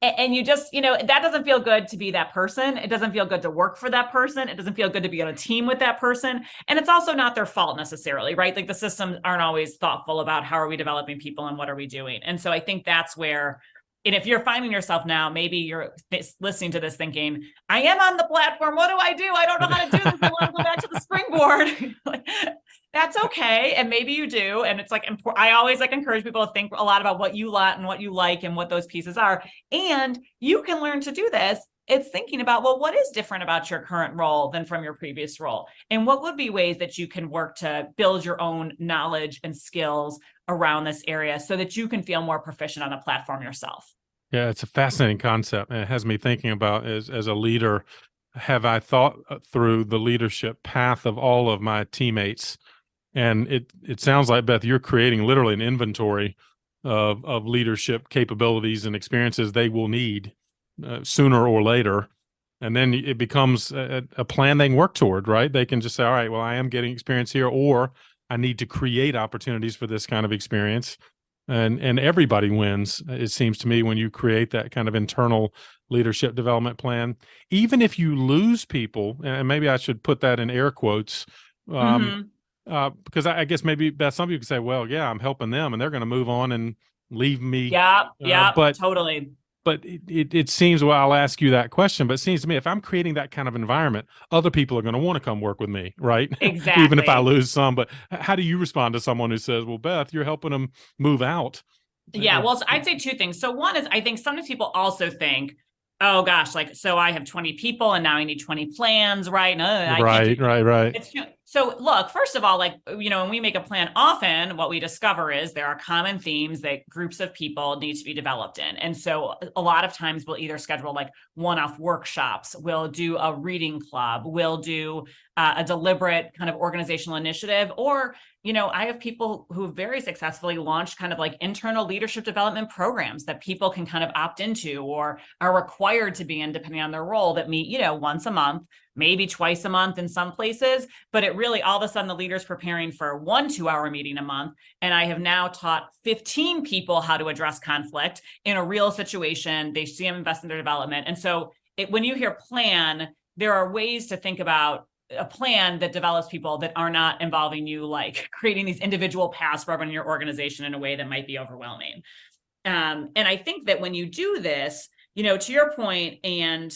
And you just, that doesn't feel good to be that person. It doesn't feel good to work for that person. It doesn't feel good to be on a team with that person. And it's also not their fault necessarily, right? Like, the systems aren't always thoughtful about how are we developing people and what are we doing. And so I think that's where, and if you're finding yourself now, maybe you're listening to this thinking, I am on the platform. What do? I don't know how to do this. I want to go back to the springboard. That's okay. And maybe you do. And it's like, I always encourage people to think a lot about what you want and what you like and what those pieces are. And you can learn to do this. It's thinking about, well, what is different about your current role than from your previous role? And what would be ways that you can work to build your own knowledge and skills around this area so that you can feel more proficient on the platform yourself? Yeah, it's a fascinating concept. And it has me thinking about, as a leader, have I thought through the leadership path of all of my teammates? And it sounds like, Beth, you're creating literally an inventory of leadership capabilities and experiences they will need sooner or later. And then it becomes a plan they can work toward, right? They can just say, all right, well, I am getting experience here, or I need to create opportunities for this kind of experience. And everybody wins, it seems to me, when you create that kind of internal leadership development plan. Even if you lose people, and maybe I should put that in air quotes, because I guess maybe, Beth, some people could say, well, yeah, I'm helping them and they're going to move on and leave me. Yeah, but totally. But it seems, well, I'll ask you that question, but it seems to me if I'm creating that kind of environment, other people are going to want to come work with me, right? Even if I Exactly. lose some. But how do you respond to someone who says, well, Beth, you're helping them move out? Yeah, well, so I'd say two things. So one is I think sometimes people also think, oh gosh, like so I have 20 people and now I need 20 plans, right? No, I can't do Right, right, right. it's so look, first of all, like, when we make a plan, often what we discover is there are common themes that groups of people need to be developed in. And so a lot of times we'll either schedule like one-off workshops, we'll do a reading club, we'll do a deliberate kind of organizational initiative, or I have people who very successfully launched kind of like internal leadership development programs that people can kind of opt into or are required to be in depending on their role that meet, once a month, maybe twice a month in some places, but it really all of a sudden the leader's preparing for 1 2-hour meeting a month. And I have now taught 15 people how to address conflict in a real situation. They see them invest in their development. And so when you hear plan, there are ways to think about a plan that develops people that are not involving you, like creating these individual paths for everyone in your organization in a way that might be overwhelming. And I think that when you do this, to your point, and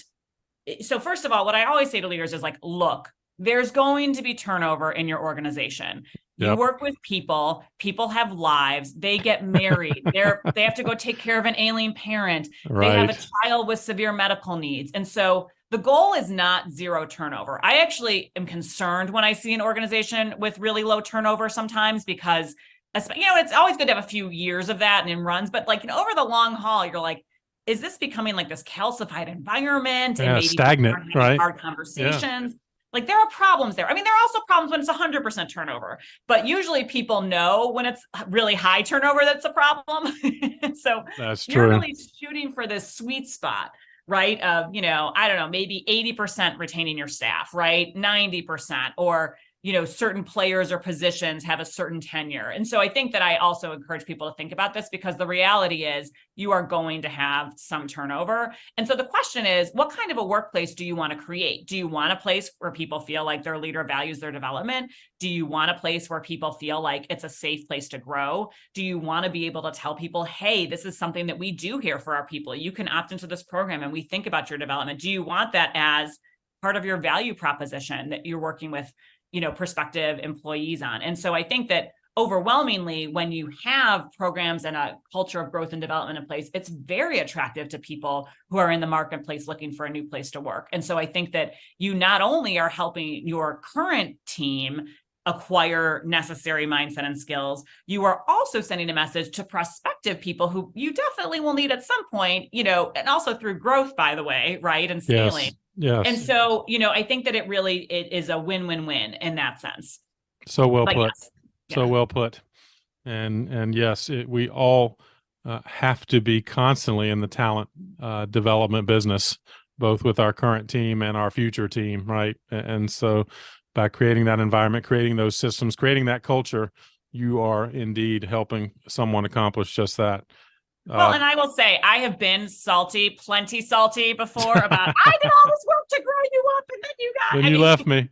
so first of all, what I always say to leaders is like, look, there's going to be turnover in your organization. You Yep. work with people have lives, they get married, they have to go take care of an ailing parent, they have a Right. child with severe medical needs. And so the goal is not zero turnover. I actually am concerned when I see an organization with really low turnover sometimes because, it's always good to have a few years of that and in runs, but like, over the long haul, you're like, is this becoming like this calcified environment and Yeah, maybe people stagnant, aren't having right? hard Yeah. conversations? Like there are problems there. I mean, there are also problems when it's 100% turnover, but usually people know when it's really high turnover that's a problem. So That's you're true. really shooting for this sweet spot, right? Of, I don't know, maybe 80% retaining your staff, right? 90%, or certain players or positions have a certain tenure. And so I think that I also encourage people to think about this because the reality is you are going to have some turnover. And so the question is, what kind of a workplace do you want to create? Do you want a place where people feel like their leader values their development? Do you want a place where people feel like it's a safe place to grow? Do you want to be able to tell people, hey, this is something that we do here for our people. You can opt into this program and we think about your development. Do you want that as part of your value proposition that you're working with prospective employees on? And so I think that overwhelmingly, when you have programs and a culture of growth and development in place, it's very attractive to people who are in the marketplace looking for a new place to work. And so I think that you not only are helping your current team acquire necessary mindset and skills, you are also sending a message to prospective people who you definitely will need at some point, and also through growth, by the way, right? And scaling. Yes. And Yes. so, I think that it is a win-win-win in that sense. So well But put. yes, So yeah. well put. And yes, we all have to be constantly in the talent development business, both with our current team and our future team, right? And so, by creating that environment, creating those systems, creating that culture, you are indeed helping someone accomplish just that. Well, Uh, and I will say, I have been salty, plenty salty before about, I did all this work to grow you up and then you then got, I you mean, left me.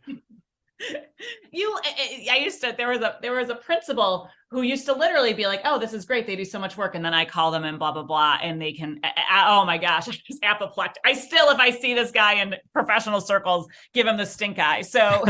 I used to, there was a principal who used to literally be like, oh, this is great, they do so much work, and then I call them and blah blah blah, and they can, oh my gosh, I'm just apoplectic. I still, if I see this guy in professional circles, give him the stink eye. So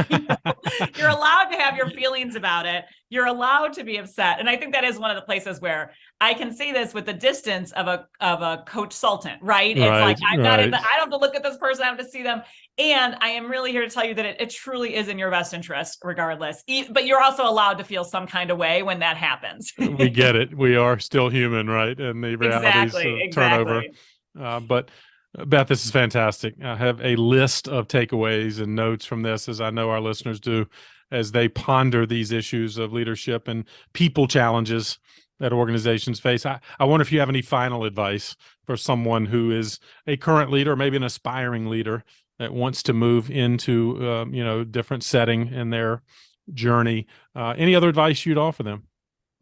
you're allowed to have your feelings about it, you're allowed to be upset, and I think that is one of the places where I can see this with the distance of a coach sultant, right? It's like, Right, I'm not in right. the, I don't have to look at this person, I have to see them. And I am really here to tell you that it truly is in your best interest, regardless. But you're also allowed to feel some kind of way when that happens. We get it. We are still human, right? And the realities Exactly, of turnover. exactly. But Beth, this is fantastic. I have a list of takeaways and notes from this, as I know our listeners do, as they ponder these issues of leadership and people challenges that organizations face. I wonder if you have any final advice for someone who is a current leader, or maybe an aspiring leader that wants to move into different setting in their journey. Any other advice you'd offer them?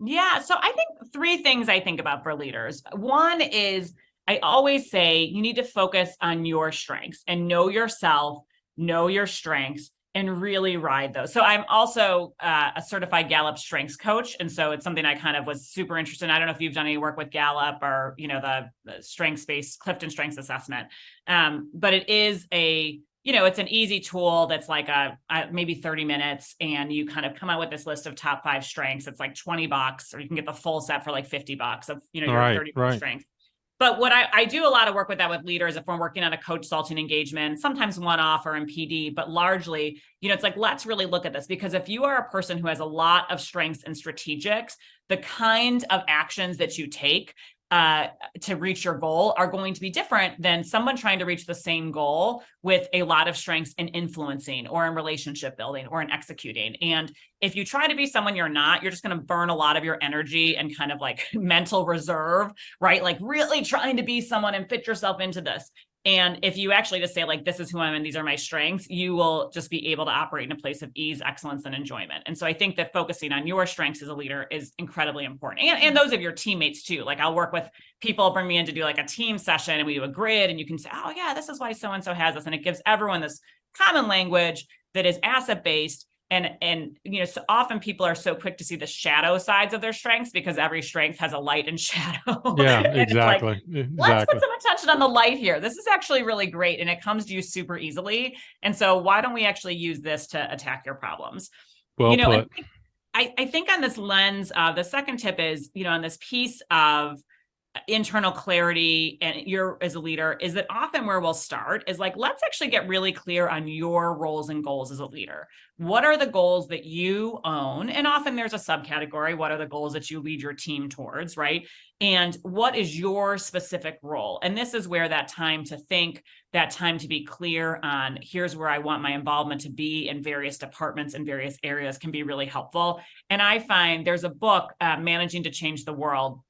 Yeah. So I think three things I think about for leaders. One is I always say you need to focus on your strengths and know yourself, know your strengths, and really ride those. So I'm also a certified Gallup strengths coach. And so it's something I kind of was super interested in. I don't know if you've done any work with Gallup or, the strengths-based Clifton Strengths Assessment. But it is it's an easy tool that's like a maybe 30 minutes, and you kind of come out with this list of top 5 strengths. It's like $20, or you can get the full set for like $50 of, your 30 strengths. But what I do a lot of work with that with leaders if we're working on a coach consulting engagement, sometimes one-off or in PD, but largely, it's like, let's really look at this, because if you are a person who has a lot of strengths and strategics, the kind of actions that you take to reach your goal are going to be different than someone trying to reach the same goal with a lot of strengths in influencing or in relationship building or in executing. And if you try to be someone you're not, you're just going to burn a lot of your energy and kind of like mental reserve, right? Like really trying to be someone and fit yourself into this. And if you actually just say, like, this is who I am and these are my strengths, you will just be able to operate in a place of ease, excellence, and enjoyment. And so I think that focusing on your strengths as a leader is incredibly important. And those of your teammates too. Like, I'll work with people, bring me in to do like a team session, and we do a grid, and you can say, oh yeah, this is why so-and-so has this. And it gives everyone this common language that is asset-based. And so often people are so quick to see the shadow sides of their strengths, because every strength has a light and shadow. Yeah, And exactly. it's like, let's put some attention on the light here. This is actually really great, and it comes to you super easily. And so why don't we actually use this to attack your problems? Well put. I think on this lens, the second tip is, on this piece of internal clarity, and you're as a leader, is that often where we'll start is like, let's actually get really clear on your roles and goals as a leader. What are the goals that you own? And often there's a subcategory. What are the goals that you lead your team towards, right? And what is your specific role? And this is where that time to think, that time to be clear on, here's where I want my involvement to be in various departments and various areas, can be really helpful. And I find there's a book, Managing to Change the World,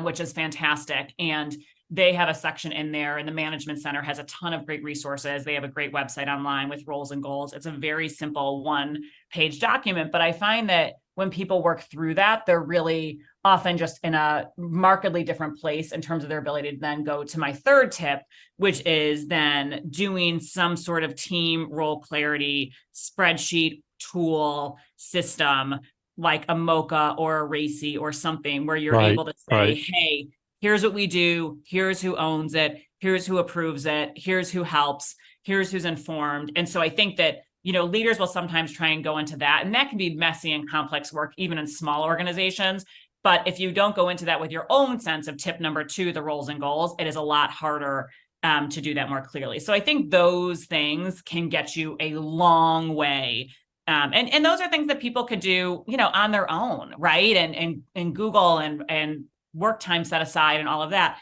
which is fantastic. And they have a section in there, and the Management Center has a ton of great resources. They have a great website online with roles and goals. It's a very simple 1-page document, but I find that when people work through that, they're really often just in a markedly different place in terms of their ability to then go to my third tip, which is then doing some sort of team role clarity spreadsheet, tool, system, like a Mocha or a Racy or something, where you're able to say, hey, here's what we do, here's who owns it, here's who approves it, here's who helps, here's who's informed. And so I think that, leaders will sometimes try and go into that, and that can be messy and complex work, even in small organizations. But if you don't go into that with your own sense of tip number 2, the roles and goals, it is a lot harder to do that more clearly. So I think those things can get you a long way. And those are things that people could do, on their own, right? And Google and work time set aside and all of that.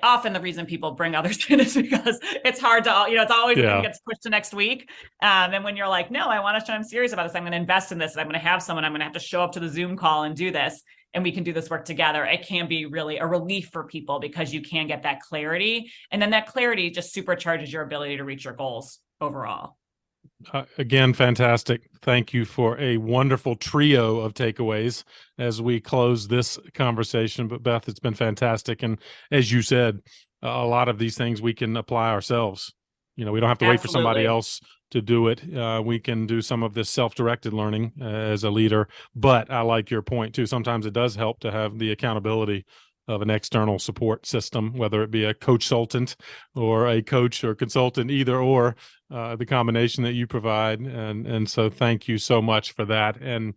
Often the reason people bring others in is because it's hard to, it's always going to get pushed to next week. And when you're like, no, I want to show I'm serious about this, I'm going to invest in this, and I'm going to have someone, I'm going to have to show up to the Zoom call and do this, and we can do this work together. It can be really a relief for people, because you can get that clarity. And then that clarity just supercharges your ability to reach your goals overall. Again, fantastic. Thank you for a wonderful trio of takeaways as we close this conversation. But Beth, it's been fantastic. And as you said, a lot of these things we can apply ourselves. We don't have to wait for somebody else to do it. We can do some of this self-directed learning as a leader. But I like your point too. Sometimes it does help to have the accountability of an external support system, whether it be a coach-sultant or a coach or consultant, either or, the combination that you provide. And so thank you so much for that. And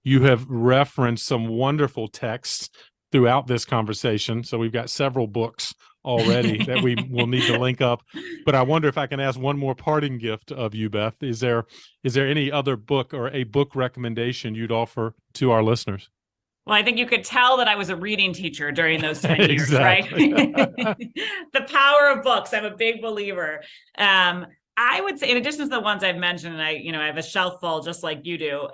you have referenced some wonderful texts throughout this conversation. So we've got several books already that we will need to link up. But I wonder if I can ask one more parting gift of you, Beth. Is there any other book or a book recommendation you'd offer to our listeners? Well, I think you could tell that I was a reading teacher during those 10 years, exactly. right? The power of books. I'm a big believer. I would say, in addition to the ones I've mentioned, and I have a shelf full just like you do,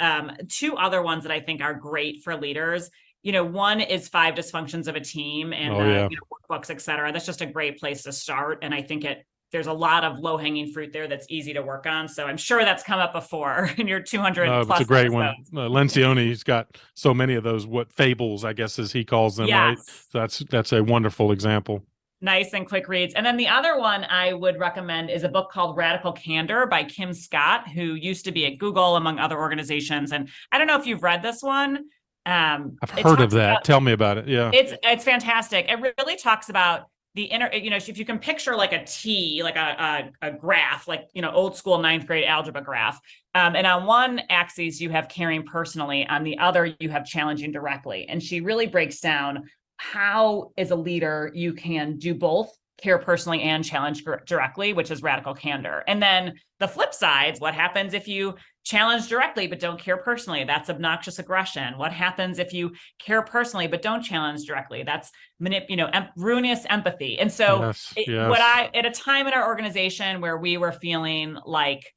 2 other ones that I think are great for leaders. One is 5 Dysfunctions of a Team, and workbooks, et cetera. That's just a great place to start. And I think there's a lot of low-hanging fruit there that's easy to work on. So I'm sure that's come up before in your 200 plus it's a great episodes. one. Lencioni's got so many of those, fables, I guess, as he calls them, yes. right? So that's a wonderful example. Nice and quick reads. And then the other one I would recommend is a book called Radical Candor by Kim Scott, who used to be at Google, among other organizations. And I don't know if you've read this one. I've heard of that. Tell me about it. Yeah. It's fantastic. It really talks about the inner, if you can picture like a T, like a graph, like, old school ninth grade algebra graph. And on one axis, you have caring personally. On the other, you have challenging directly. And she really breaks down how, as a leader, you can do both care personally and challenge directly, which is radical candor. And then the flip side, what happens if you challenge directly but don't care personally? That's obnoxious aggression. What happens if you care personally but don't challenge directly? That's ruinous empathy. And so at a time in our organization where we were feeling like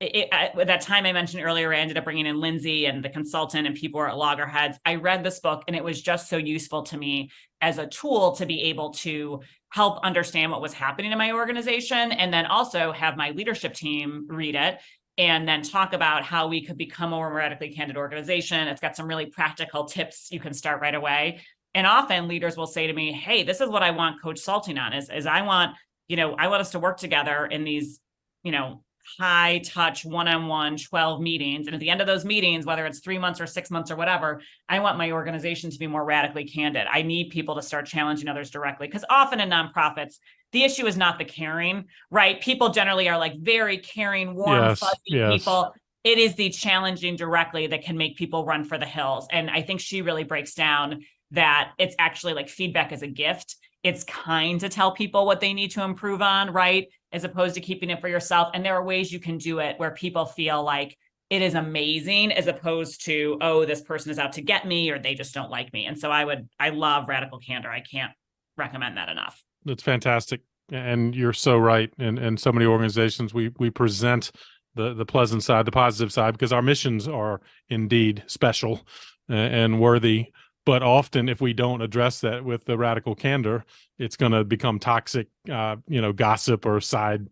at that time I mentioned earlier, I ended up bringing in Lindsay and the consultant and people were at loggerheads. I read this book and it was just so useful to me as a tool to be able to help understand what was happening in my organization, and then also have my leadership team read it and then talk about how we could become a more radically candid organization. It's got some really practical tips you can start right away. And often leaders will say to me, hey, this is what I want Coach Salting on is I want us to work together in these, high touch one-on-one 12 meetings. And at the end of those meetings, whether it's 3 months or 6 months or whatever, I want my organization to be more radically candid. I need people to start challenging others directly, because often in nonprofits, the issue is not the caring, right? People generally are like very caring, warm, fuzzy people. It is the challenging directly that can make people run for the hills. And I think she really breaks down that it's actually like feedback is a gift. It's kind to tell people what they need to improve on, right? As opposed to keeping it for yourself. And there are ways you can do it where people feel like it is amazing, as opposed to, oh, this person is out to get me or they just don't like me. And so I love Radical Candor. I can't recommend that enough. That's fantastic. And you're so right. And so many organizations, we present the pleasant side, the positive side, because our missions are indeed special and worthy. But often, if we don't address that with the radical candor, it's going to become toxic, gossip or side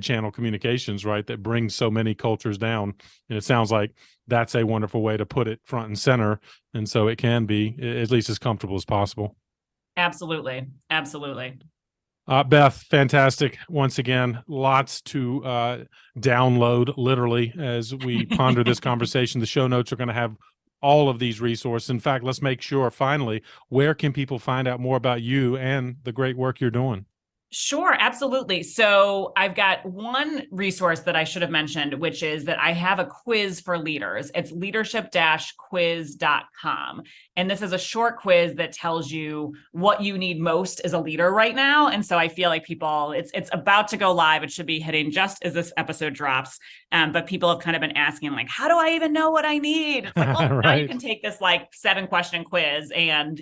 channel communications, right? That brings so many cultures down. And it sounds like that's a wonderful way to put it front and center. And so it can be at least as comfortable as possible. Absolutely. Absolutely. Beth, fantastic. Once again, lots to download literally as we ponder this conversation. The show notes are going to have all of these resources. In fact, let's make sure, finally, where can people find out more about you and the great work you're doing? Sure, absolutely. So I've got one resource that I should have mentioned, which is that I have a quiz for leaders. It's leadership-quiz.com. And this is a short quiz that tells you what you need most as a leader right now. And so I feel like people, it's about to go live. It should be hitting just as this episode drops. But people have kind of been asking, like, how do I even know what I need? It's like, well, right. Now you can take this like 7-question quiz and,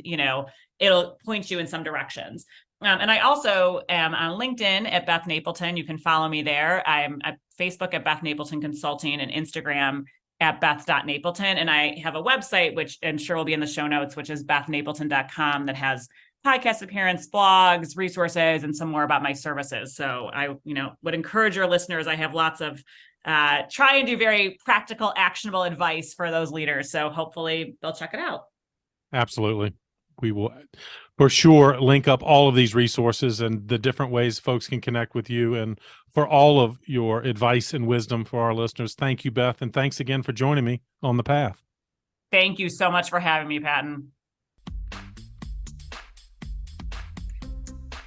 it'll point you in some directions. And I also am on LinkedIn at Beth Napleton. You can follow me there. I'm at Facebook at Beth Napleton Consulting and Instagram at beth.napleton. And I have a website, which I'm sure will be in the show notes, which is bethnapleton.com, that has podcast appearance, blogs, resources, and some more about my services. So I, would encourage your listeners. I have lots of try and do very practical, actionable advice for those leaders. So hopefully they'll check it out. Absolutely. We will for sure link up all of these resources and the different ways folks can connect with you, and for all of your advice and wisdom for our listeners. Thank you, Beth. And thanks again for joining me on The Path. Thank you so much for having me, Patton.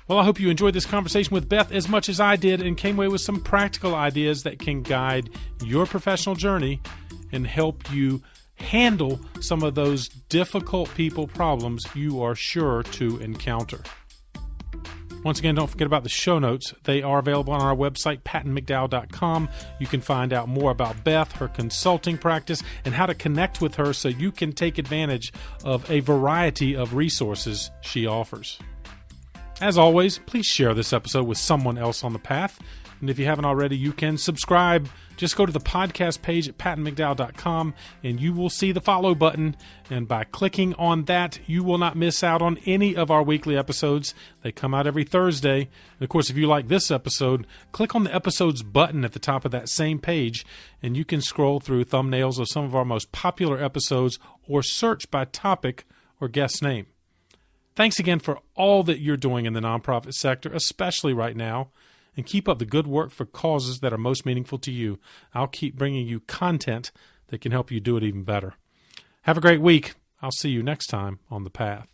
Well, I hope you enjoyed this conversation with Beth as much as I did and came away with some practical ideas that can guide your professional journey and help you handle some of those difficult people problems you are sure to encounter. Once again, don't forget about the show notes. They are available on our website, pattonmcdowell.com. You can find out more about Beth, her consulting practice, and how to connect with her so you can take advantage of a variety of resources she offers. As always, please share this episode with someone else on the path. And if you haven't already, you can subscribe. Just go to the podcast page at pattonmcdowell.com and you will see the follow button. And by clicking on that, you will not miss out on any of our weekly episodes. They come out every Thursday. And of course, if you like this episode, click on the episodes button at the top of that same page and you can scroll through thumbnails of some of our most popular episodes or search by topic or guest name. Thanks again for all that you're doing in the nonprofit sector, especially right now. And keep up the good work for causes that are most meaningful to you. I'll keep bringing you content that can help you do it even better. Have a great week. I'll see you next time on The Path.